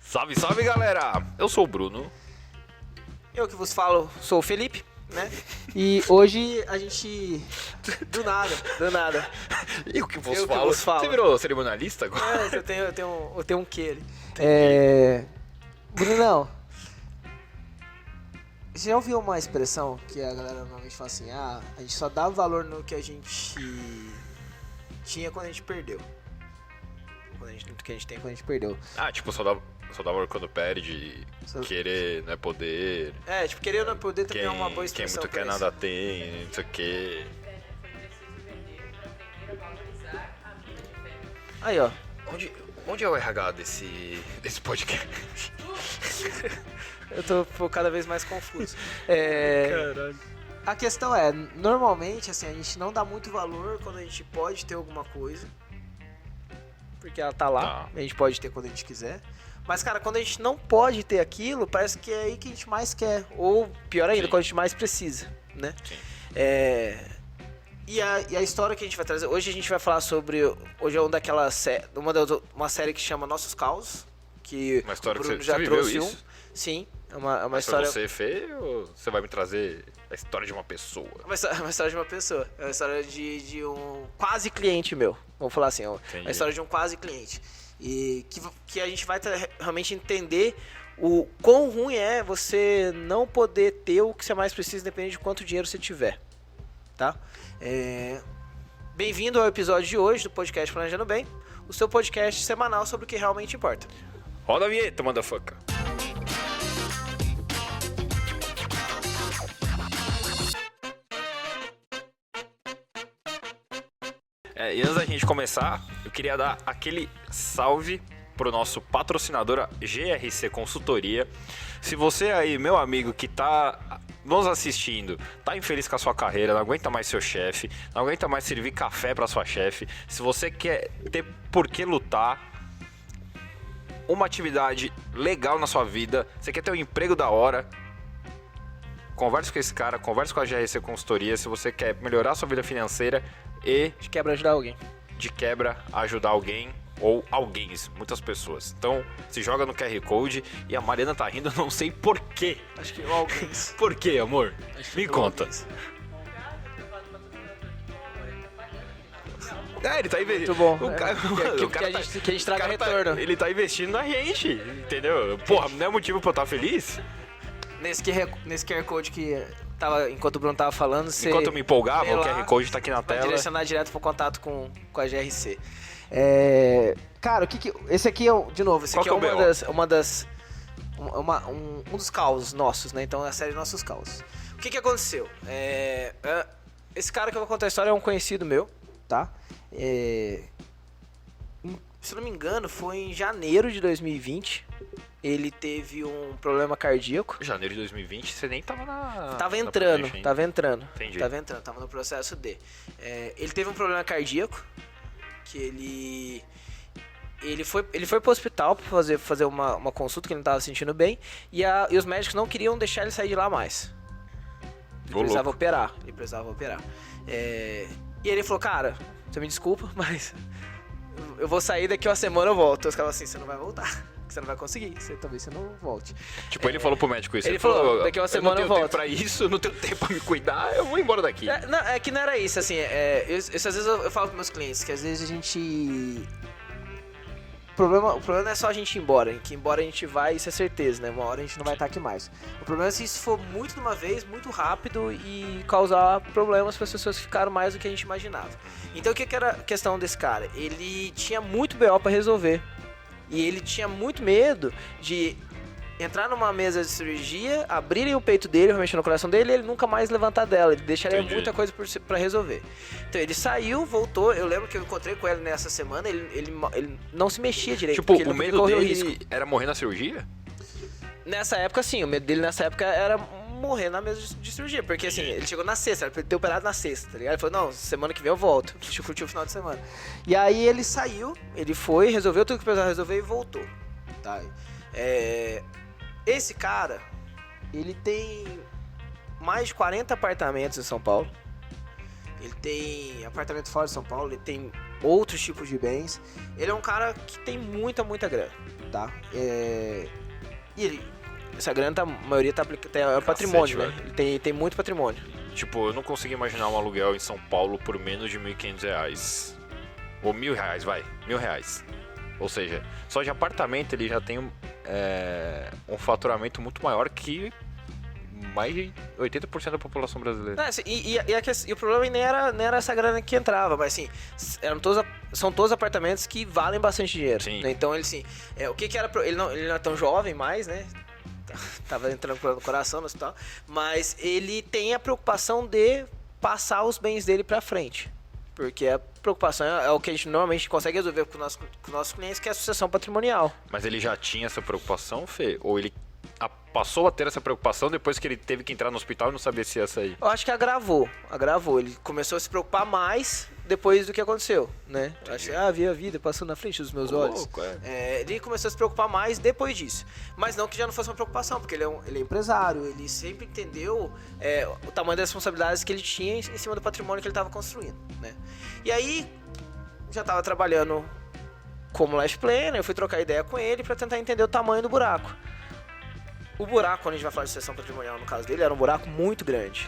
Salve, salve, galera! Eu sou o Bruno. Eu que vos falo, sou o Felipe, né? E hoje a gente... Do nada. Eu que vos Eu que falo. vos falo. Você virou cerimonialista agora? Eu tenho um quê ali. Brunão, você já ouviu uma expressão que a galera normalmente fala assim, a gente só dá valor no que a gente tinha quando a gente perdeu. No que a gente tem quando a gente perdeu. Ah, tipo, só dá valor quando perde, querer não é poder. Tipo, querer não é poder também é uma boa Quem expressão. muito quer nada tem, não sei o quê. Aí, ó. Onde é o RH desse podcast? Eu tô cada vez mais confuso. Caralho. A questão é, normalmente, assim, a gente não dá muito valor quando a gente pode ter alguma coisa. Porque ela tá lá, a gente pode ter quando a gente quiser. Mas, cara, quando a gente não pode ter aquilo, parece que é aí que a gente mais quer. Ou, pior ainda, quando a gente mais precisa, né? Sim. E a história que a gente vai trazer... Hoje a gente vai falar sobre... Hoje é uma série que chama Nossos Causos. Que Uma história o Bruno que já você viveu trouxe isso? Sim, é uma Mas história... você, Fê, ou você vai me trazer a história de uma pessoa? Uma história de uma pessoa. É uma história de um quase cliente meu. Vamos falar assim, uma história de um quase cliente. E que a gente vai realmente entender o quão ruim é você não poder ter o que você mais precisa, independente de quanto dinheiro você tiver. Tá? Bem-vindo ao episódio de hoje do podcast Planejando Bem, o seu podcast semanal sobre o que realmente importa. Roda a vinheta, motherfucker. E antes da gente começar, eu queria dar aquele salve pro nosso patrocinador, a GRC Consultoria. Se você aí, meu amigo, que tá nos assistindo, tá infeliz com a sua carreira, não aguenta mais seu chefe, não aguenta mais servir café pra sua chefe, se você quer ter por que lutar, uma atividade legal na sua vida, você quer ter um emprego da hora, converse com esse cara, converse com a GRC Consultoria. Se você quer melhorar a sua vida financeira e De quebra ajudar alguém. de quebra ajudar alguém ou alguém, muitas pessoas. Então, se joga no QR Code. E a Mariana tá rindo, não sei porquê. Acho que alguém. Por quê, amor? Me conta. Ele tá investindo. Muito bom. Que a gente traga retorno. Ele tá investindo na gente, entendeu? Porra, não é motivo pra eu estar feliz? Nesse QR Code que tava, enquanto o Bruno tava falando, você... Enquanto eu me empolgava, vê o lá, QR Code tá aqui na vai tela. direcionar direto pro contato com a GRC. Cara, esse aqui é, de novo, esse Qual aqui é que é um dos causos nossos, né? Então é a série Nossos Causos. O que aconteceu? Esse cara que eu vou contar a história é um conhecido meu, tá? Se não me engano, foi em janeiro de 2020. Ele teve um problema cardíaco. Janeiro de 2020, você nem tava na... Tava entrando. Entendi. Tava no processo de. Ele teve um problema cardíaco, que ele foi pro hospital pra fazer uma consulta, que ele não tava se sentindo bem, e os médicos não queriam deixar ele sair de lá mais. Ele precisava operar. E ele falou, cara, você me desculpa, mas eu vou sair, daqui uma semana eu volto. Os caras assim, você não vai voltar. Você não vai conseguir, talvez você não volte. Tipo, ele falou pro médico isso. Ele falou, daqui uma semana eu volto. não tenho tempo pra isso, eu não tenho tempo pra me cuidar, eu vou embora daqui. É que não era isso, assim, às vezes eu falo pros meus clientes, que às vezes a gente... O problema não é só a gente ir embora, que embora a gente vai, isso é certeza, né? Uma hora a gente não vai estar aqui mais. O problema é se isso for muito de uma vez, muito rápido e causar problemas para as pessoas que ficaram mais do que a gente imaginava. Então o que era a questão desse cara? Ele tinha muito BO para resolver. E ele tinha muito medo de entrar numa mesa de cirurgia, abrirem o peito dele, mexer no coração dele e ele nunca mais levantar dela. Ele deixaria muita coisa pra resolver. Então ele saiu, voltou. Eu lembro que eu encontrei com ele nessa semana. Ele não se mexia direito. Tipo, ele o medo dele era morrer na cirurgia? Nessa época, sim. O medo dele nessa época era morrer na mesa de cirurgia. Porque assim, ele chegou na sexta, era pra ele ter operado na sexta, tá ligado? Ele falou, não, semana que vem eu volto. Curtiu o final de semana. E aí ele saiu, ele foi, resolveu tudo que precisava resolver e voltou. Tá? Esse cara, ele tem mais de 40 apartamentos em São Paulo. Ele tem apartamento fora de São Paulo, ele tem outros tipos de bens. Ele é um cara que tem muita grana. tá? E essa grana, a maioria é patrimônio, né? Ele tem muito patrimônio. Tipo, eu não consigo imaginar um aluguel em São Paulo por menos de R$1.500. Ou R$1.000, vai. R$1.000. Ou seja, só de apartamento ele já tem um faturamento muito maior que mais de 80% da população brasileira. Assim, e o problema nem era essa grana que entrava, mas assim, são todos apartamentos que valem bastante dinheiro. Sim. Né? Então ele assim, o que era ele não é tão jovem mais, né? Tava entrando no coração no hospital, mas ele tem a preocupação de passar os bens dele pra frente. Porque a preocupação é o que a gente normalmente consegue resolver com os nossos clientes, que é a sucessão patrimonial. Mas ele já tinha essa preocupação, Fê? Ou ele passou a ter essa preocupação depois que ele teve que entrar no hospital e não sabia se ia sair? Eu acho que agravou. Ele começou a se preocupar mais depois do que aconteceu, né? Eu acho que vi a vida passando na frente dos meus olhos. Louco, ele começou a se preocupar mais depois disso. Mas não que já não fosse uma preocupação, porque ele é empresário, ele sempre entendeu o tamanho das responsabilidades que ele tinha em cima do patrimônio que ele estava construindo, né? E aí, já estava trabalhando como life planner, eu fui trocar ideia com ele para tentar entender o tamanho do buraco. O buraco, quando a gente vai falar de sucessão patrimonial, no caso dele, era um buraco muito grande.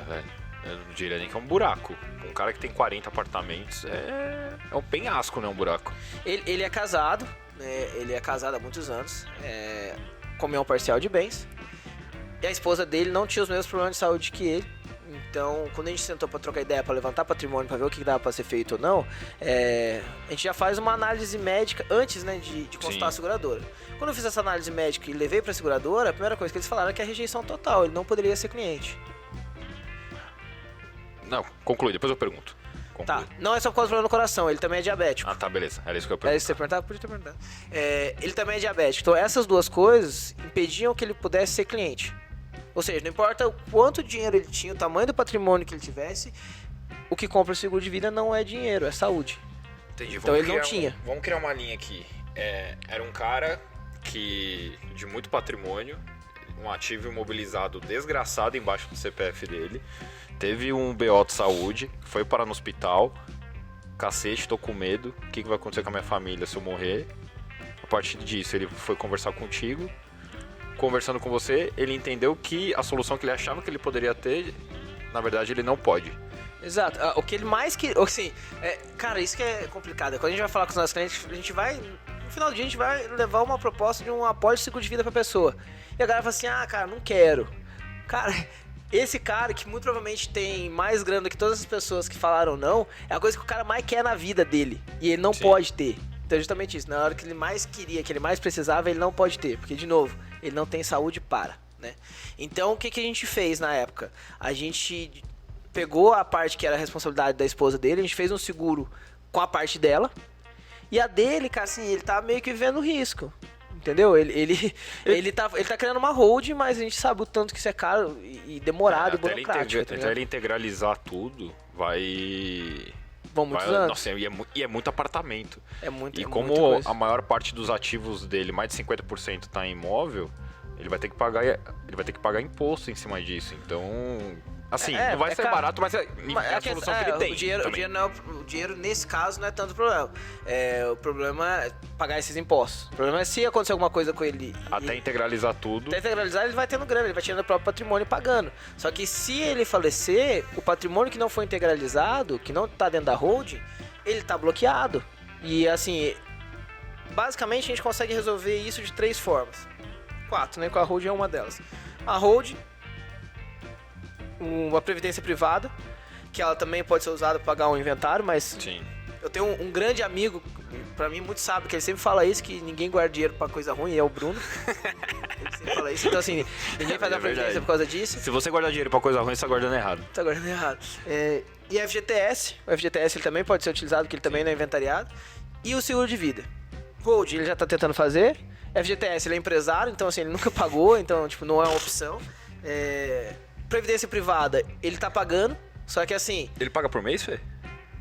Velho. Eu não diria nem que é um buraco. Um cara que tem 40 apartamentos é um penhasco, né? Um buraco. Ele é casado, né? Ele é casado há muitos anos, com união parcial de bens. E a esposa dele não tinha os mesmos problemas de saúde que ele. Então, quando a gente sentou para trocar ideia, para levantar patrimônio, para ver o que dava para ser feito ou não, a gente já faz uma análise médica antes, né, de consultar a seguradora. Quando eu fiz essa análise médica e levei para a seguradora, a primeira coisa que eles falaram é que é a rejeição total, ele não poderia ser cliente. Não, conclui, depois eu pergunto. Tá, não é só por causa do problema no coração, ele também é diabético. Ah, tá, beleza, era isso que eu perguntava. Era isso que você perguntava? Podia ter perguntado. Ele também é diabético, então essas duas coisas impediam que ele pudesse ser cliente. Ou seja, não importa o quanto dinheiro ele tinha, o tamanho do patrimônio que ele tivesse, o que compra o seguro de vida não é dinheiro, é saúde. Entendi. Então ele não tinha. Vamos criar uma linha aqui. Era um cara de muito patrimônio, um ativo imobilizado desgraçado embaixo do CPF dele, teve um BO de saúde, foi parar no hospital, cacete, tô com medo, o que vai acontecer com a minha família se eu morrer? A partir disso ele foi conversar contigo, conversando com você, ele entendeu que a solução que ele achava que ele poderia ter, na verdade ele não pode. Exato. O que ele mais queria... Assim, cara, isso que é complicado. Quando a gente vai falar com os nossos clientes, a gente vai... No final do dia, a gente vai levar uma proposta de um apólice de seguro de vida pra pessoa. E a galera fala assim, cara, não quero. Cara, esse cara que muito provavelmente tem mais grana do que todas as pessoas que falaram não, é a coisa que o cara mais quer na vida dele. E ele não pode ter. Então é justamente isso. Na hora que ele mais queria, que ele mais precisava, ele não pode ter. Porque, de novo, ele não tem saúde para, né? Então, o que a gente fez na época? A gente pegou a parte que era a responsabilidade da esposa dele, a gente fez um seguro com a parte dela. E a dele, cara, assim, ele tá meio que vivendo risco. Entendeu? Ele tá criando uma hold, mas a gente sabe o tanto que isso é caro e demorado e burocrático. Até ele integralizar tudo, Vão muitos anos. Nossa, e é muito apartamento. E como a maior parte dos ativos dele, mais de 50% tá em imóvel, ele vai ter que pagar imposto em cima disso. Então, assim, não vai ser barato, mas é a solução que ele tem. O dinheiro nesse caso não é tanto problema. O problema é pagar esses impostos. O problema é se acontecer alguma coisa com ele. Até integralizar tudo. Até integralizar, ele vai tendo grana, ele vai tirando o próprio patrimônio e pagando. Só que se ele falecer, o patrimônio que não foi integralizado, que não tá dentro da holding, ele tá bloqueado. E assim, basicamente a gente consegue resolver isso de 3 formas. 4, né? Com a holding é uma delas. A holding, uma previdência privada, que ela também pode ser usada para pagar um inventário, mas sim. Eu tenho um grande amigo, pra mim muito sábio, que ele sempre fala isso, que ninguém guarda dinheiro pra coisa ruim, é o Bruno. Ele sempre fala isso, então assim, ninguém faz a previdência por causa disso. Se você guardar dinheiro pra coisa ruim, você tá guardando errado. Tá guardando errado. E FGTS, o FGTS ele também pode ser utilizado, porque ele também não é inventariado. E o seguro de vida. Hold, ele já tá tentando fazer. FGTS, ele é empresário, então assim, ele nunca pagou, então tipo, não é uma opção. Previdência privada, ele tá pagando, só que assim... Ele paga por mês, Fê?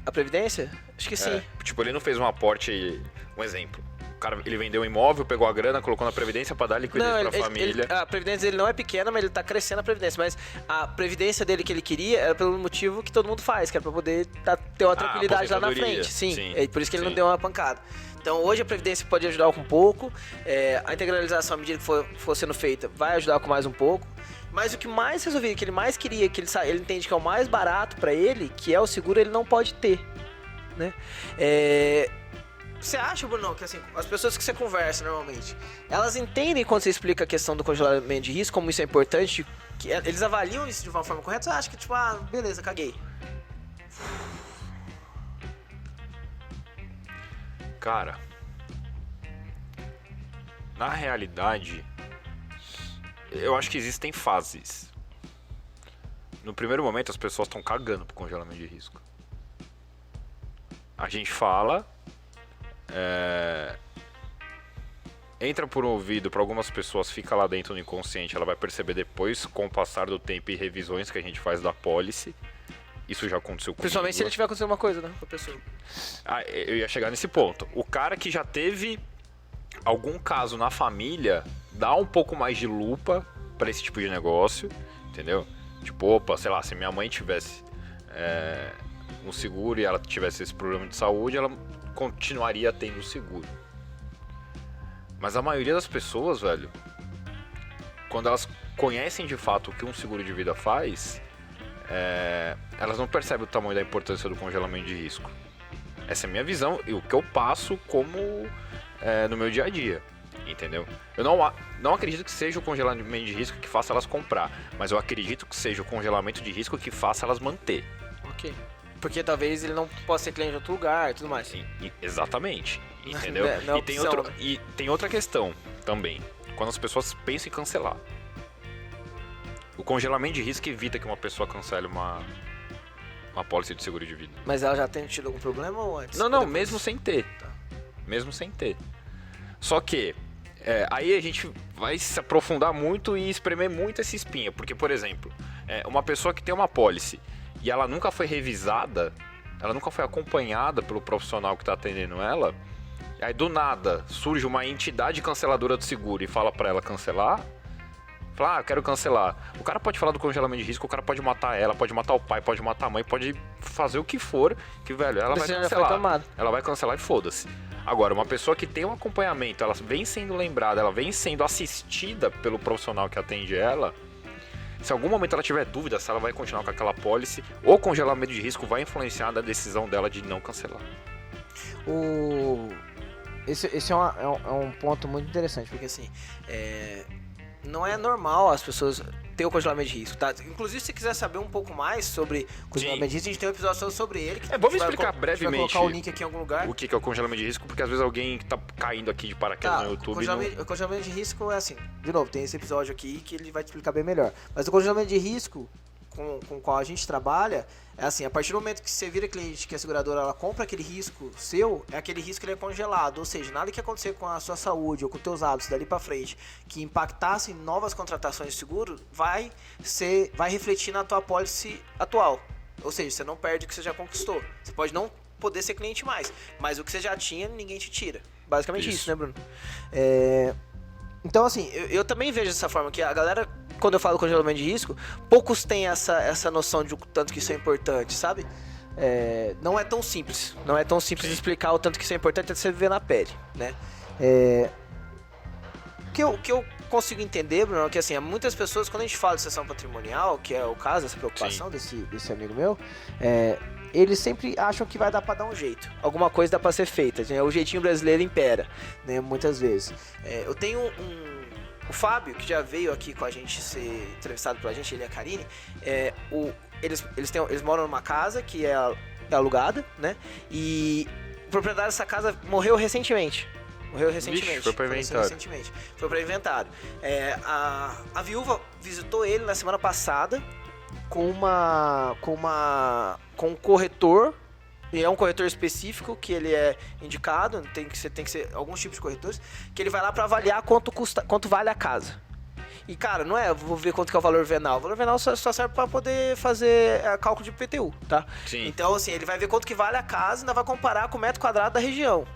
A previdência? Acho que sim. Tipo, ele não fez um aporte, um exemplo. O cara, ele vendeu um imóvel, pegou a grana, colocou na Previdência pra dar liquidez pra família. A previdência dele não é pequena, mas ele tá crescendo a previdência. Mas a previdência dele que ele queria era pelo motivo que todo mundo faz, que era pra poder ter uma tranquilidade lá na frente. Sim. É por isso que ele não deu uma pancada. Então hoje a previdência pode ajudar com um pouco, a integralização, à medida que for sendo feita, vai ajudar com mais um pouco. Mas o que mais resolvia, que ele mais queria, que ele entende que é o mais barato pra ele, que é o seguro, ele não pode ter, né? Você acha, Bruno, que assim, as pessoas que você conversa normalmente, elas entendem quando você explica a questão do congelamento de risco, como isso é importante, que eles avaliam isso de uma forma correta? Você acha que tipo, beleza, caguei? Cara, na realidade, eu acho que existem fases. No primeiro momento, as pessoas estão cagando pro congelamento de risco. A gente fala, entra por um ouvido, para algumas pessoas fica lá dentro no inconsciente, ela vai perceber depois, com o passar do tempo e revisões que a gente faz da pólice. Isso já aconteceu comigo. Principalmente se ele tiver acontecido uma coisa, né, com a pessoa. Eu ia chegar nesse ponto. O cara que já teve algum caso na família, dá um pouco mais de lupa pra esse tipo de negócio, entendeu? Tipo, opa, sei lá, se minha mãe tivesse um seguro e ela tivesse esse problema de saúde, ela continuaria tendo seguro. Mas a maioria das pessoas, velho, quando elas conhecem de fato o que um seguro de vida faz, elas não percebem o tamanho da importância do congelamento de risco. Essa é a minha visão e o que eu passo como no meu dia a dia, entendeu? Eu não acredito que seja o congelamento de risco que faça elas comprar, mas eu acredito que seja o congelamento de risco que faça elas manter. Ok. Porque talvez ele não possa ser cliente de outro lugar e tudo mais. Sim, Exatamente, entendeu? Não, e tem outra questão também, quando as pessoas pensam em cancelar. O congelamento de risco evita que uma pessoa cancele uma pólice de seguro de vida. Mas ela já tem tido algum problema ou antes? Não, mesmo sem ter. Tá. Mesmo sem ter. Só que, aí a gente vai se aprofundar muito e espremer muito essa espinha. Porque, por exemplo, uma pessoa que tem uma pólice e ela nunca foi revisada, ela nunca foi acompanhada pelo profissional que está atendendo ela, aí do nada surge uma entidade canceladora do seguro e fala para ela cancelar. Fala, eu quero cancelar. O cara pode falar do congelamento de risco, o cara pode matar ela, pode matar o pai, pode matar a mãe, pode fazer o que for, que, velho, ela vai cancelar. Ela vai cancelar e foda-se. Agora, uma pessoa que tem um acompanhamento, ela vem sendo lembrada, ela vem sendo assistida pelo profissional que atende ela, se em algum momento ela tiver dúvida se ela vai continuar com aquela pólice, o congelamento de risco vai influenciar na decisão dela de não cancelar. Esse é um ponto muito interessante, porque assim, não é normal as pessoas ter o congelamento de risco, tá? Inclusive, se quiser saber um pouco mais sobre congelamento de risco, a gente tem um episódio sobre ele. Vamos explicar brevemente. Vai colocar o link aqui em algum lugar. O que é o congelamento de risco, porque às vezes alguém tá caindo aqui de paraquedas no YouTube. O congelamento de risco é assim, de novo, tem esse episódio aqui que ele vai te explicar bem melhor. Mas o congelamento de risco com o qual a gente trabalha é assim, a partir do momento que você vira cliente, que a seguradora ela compra aquele risco seu, aquele risco ele é congelado, ou seja, nada que acontecer com a sua saúde ou com os teus hábitos dali pra frente que impactasse em novas contratações de seguro, vai refletir na tua pólice atual, ou seja, você não perde o que você já conquistou, você pode não poder ser cliente mais, mas o que você já tinha, ninguém te tira, basicamente isso né, Bruno? Então assim, eu também vejo dessa forma, que a galera, quando eu falo congelamento de risco, poucos têm essa noção de o tanto que isso é importante, sabe? Não é tão simples. Não é tão simples explicar o tanto que isso é importante, até você viver na pele, né? O que eu consigo entender, Bruno, é que assim, muitas pessoas, quando a gente fala de sucessão patrimonial, que é o caso, essa preocupação desse amigo meu, eles sempre acham que vai dar pra dar um jeito. Alguma coisa dá pra ser feita. Né? O jeitinho brasileiro impera, né? Muitas vezes. Eu tenho o Fábio, que já veio aqui com a gente ser entrevistado pela gente, ele e a Karine, eles moram numa casa que é alugada, né? E o proprietário dessa casa morreu recentemente. Vixe, foi pra inventário. A viúva visitou ele na semana passada com um corretor. E é um corretor específico que ele é indicado, tem que ser alguns tipos de corretores, que ele vai lá para avaliar quanto vale a casa. E cara, não é, vou ver quanto que é o valor venal. O valor venal só serve para poder fazer cálculo de IPTU, tá? Sim. Então assim, ele vai ver quanto que vale a casa e ainda vai comparar com o metro quadrado da região.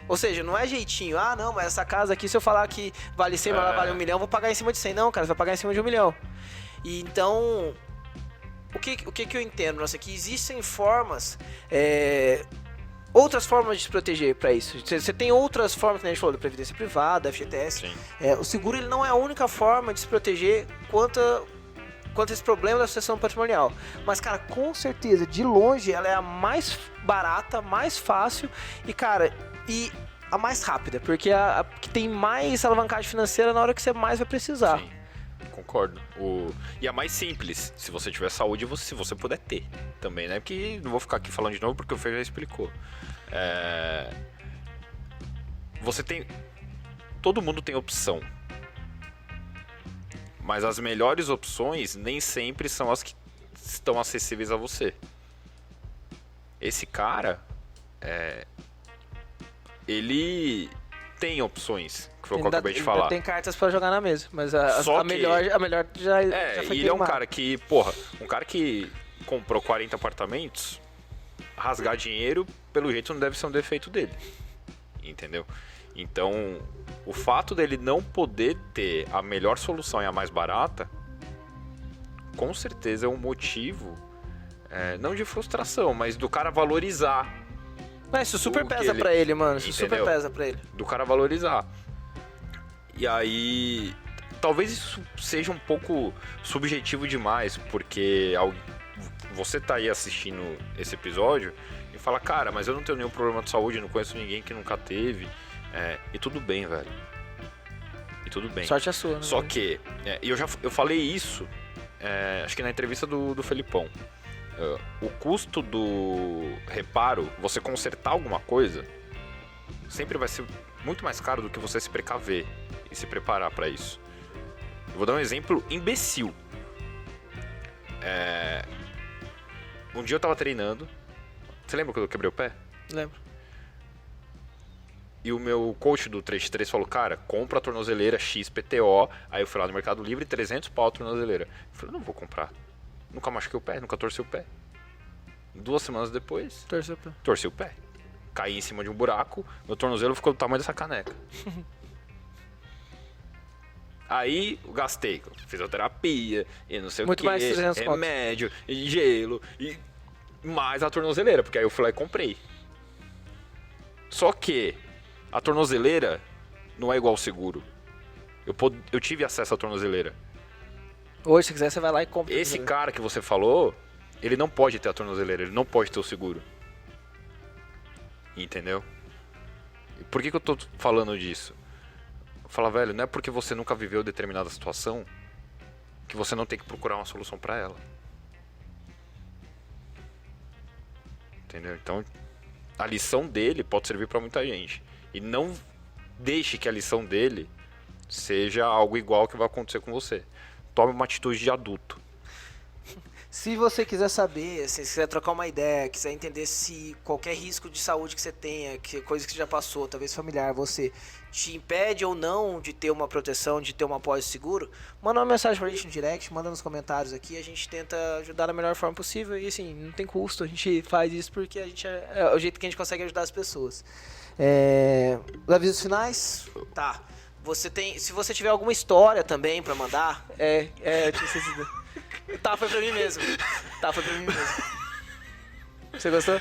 Ou seja, não é jeitinho, não, mas essa casa aqui, se eu falar que vale 100, mas ela vale 1 milhão, eu vou pagar em cima de 100. Não, cara, você vai pagar em cima de 1 milhão. E então, o que eu entendo, nossa, que existem formas, outras formas de se proteger para isso. Você tem outras formas, que a gente falou, da previdência privada, FGTS. O seguro ele não é a única forma de se proteger quanto esse problema da sucessão patrimonial. Mas, cara, com certeza, de longe, ela é a mais barata, mais fácil e, cara, a mais rápida, porque a que tem mais alavancagem financeira na hora que você mais vai precisar. Sim, concordo. E a mais simples, se você tiver saúde, se você puder ter também, né? Porque não vou ficar aqui falando de novo porque o Fê já explicou. Você tem... Todo mundo tem opção. Mas as melhores opções nem sempre são as que estão acessíveis a você. Esse cara, ele tem opções, que foi o que eu acabei de falar. Tem cartas pra jogar na mesa, mas a melhor já foi ele é um cara que, um cara que comprou 40 apartamentos, rasgar dinheiro, pelo jeito não deve ser um defeito dele. Entendeu? Então, o fato dele não poder ter a melhor solução e a mais barata, com certeza é um motivo, não de frustração, mas do cara valorizar. Mas isso super pesa pra ele, mano. Isso super pesa pra ele. Do cara valorizar. E aí, talvez isso seja um pouco subjetivo demais, porque você tá aí assistindo esse episódio e fala, cara, mas eu não tenho nenhum problema de saúde, não conheço ninguém que nunca teve. E tudo bem, velho. E tudo bem. Sorte é sua, né? Só que, eu falei isso, acho que na entrevista do Felipão. O custo do reparo, você consertar alguma coisa, sempre vai ser muito mais caro do que você se precaver e se preparar pra isso. Eu vou dar um exemplo imbecil. Um dia eu tava treinando. Você lembra quando eu quebrei o pé? Lembro. E o meu coach do 3x3 falou, cara, compra a tornozeleira XPTO. Aí eu fui lá no Mercado Livre, 300 pau a tornozeleira. Eu falei, não vou comprar. Nunca machuquei o pé, nunca torci o pé. 2 semanas depois, torci o pé. Caí em cima de um buraco, meu tornozelo ficou do tamanho dessa caneca. Aí eu gastei fisioterapia e não sei muito o que, mais 300 remédio, e gelo, e mais a tornozeleira, porque aí eu fui lá e comprei. Só que a tornozeleira não é igual ao seguro. Eu tive acesso à tornozeleira. Hoje, se quiser, você vai lá e compra. Esse cara que você falou, ele não pode ter a tornozeleira, ele não pode ter o seguro. Entendeu? E por que eu tô falando disso? Eu falo, velho, não é porque você nunca viveu determinada situação que você não tem que procurar uma solução pra ela. Entendeu? Então, a lição dele pode servir pra muita gente. E não deixe que a lição dele seja algo igual que vai acontecer com você. Tome uma atitude de adulto. Se você quiser saber, se quiser trocar uma ideia, quiser entender se qualquer risco de saúde que você tenha, coisa que você já passou, talvez familiar, você te impede ou não de ter uma proteção, de ter uma apólice seguro, manda uma mensagem pra gente no direct, manda nos comentários aqui, a gente tenta ajudar da melhor forma possível e assim, não tem custo, a gente faz isso porque a gente é o jeito que a gente consegue ajudar as pessoas. Os avisos finais? Tá. Se você tiver alguma história também pra mandar, Tá, foi pra mim mesmo. Você gostou?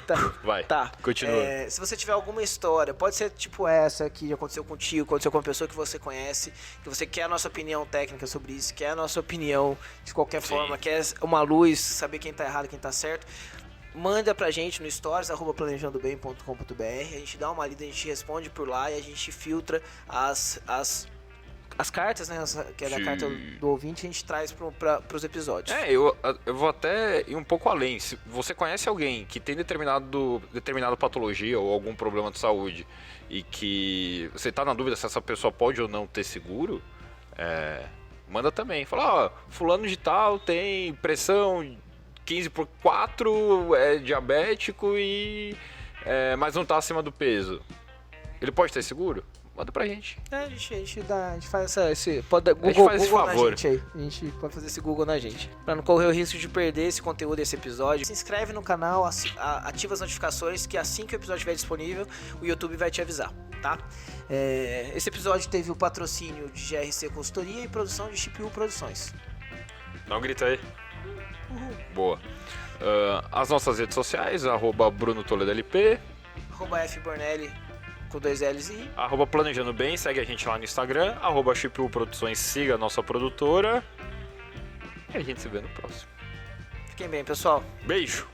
Tá. Vai. Tá. Continua. Se você tiver alguma história, pode ser tipo essa que aconteceu contigo, aconteceu com uma pessoa que você conhece, que você quer a nossa opinião técnica sobre isso, quer a nossa opinião de qualquer forma, quer uma luz, saber quem tá errado, quem tá certo. Manda pra gente no stories, @planejandobem.com.br. A gente dá uma lida, a gente responde por lá e a gente filtra as cartas, né? Que é da carta do ouvinte, a gente traz pros episódios. Eu vou até ir um pouco além. Se você conhece alguém que tem determinada patologia ou algum problema de saúde e que você tá na dúvida se essa pessoa pode ou não ter seguro, manda também. Fala, fulano de tal tem pressão 15/4, é diabético mas não tá acima do peso. Ele pode ter seguro? manda pra gente. A gente faz esse. Pode A gente Google, faz esse Google na favor. gente aí. A gente pode fazer esse Google na gente. Pra não correr o risco de perder esse conteúdo desse episódio. Se inscreve no canal, ativa as notificações, que assim que o episódio estiver disponível, o YouTube vai te avisar, tá? Esse episódio teve o patrocínio de GRC Consultoria e produção de Chip U Produções. Dá um grito aí. Uhul. Boa. As nossas redes sociais, @BrunoToledoLP, @FBornelli com 2 L's e @Planejando Bem, segue a gente lá no Instagram, @ChipU Produções, siga a nossa produtora. E a gente se vê no próximo. fiquem bem, pessoal. Beijo!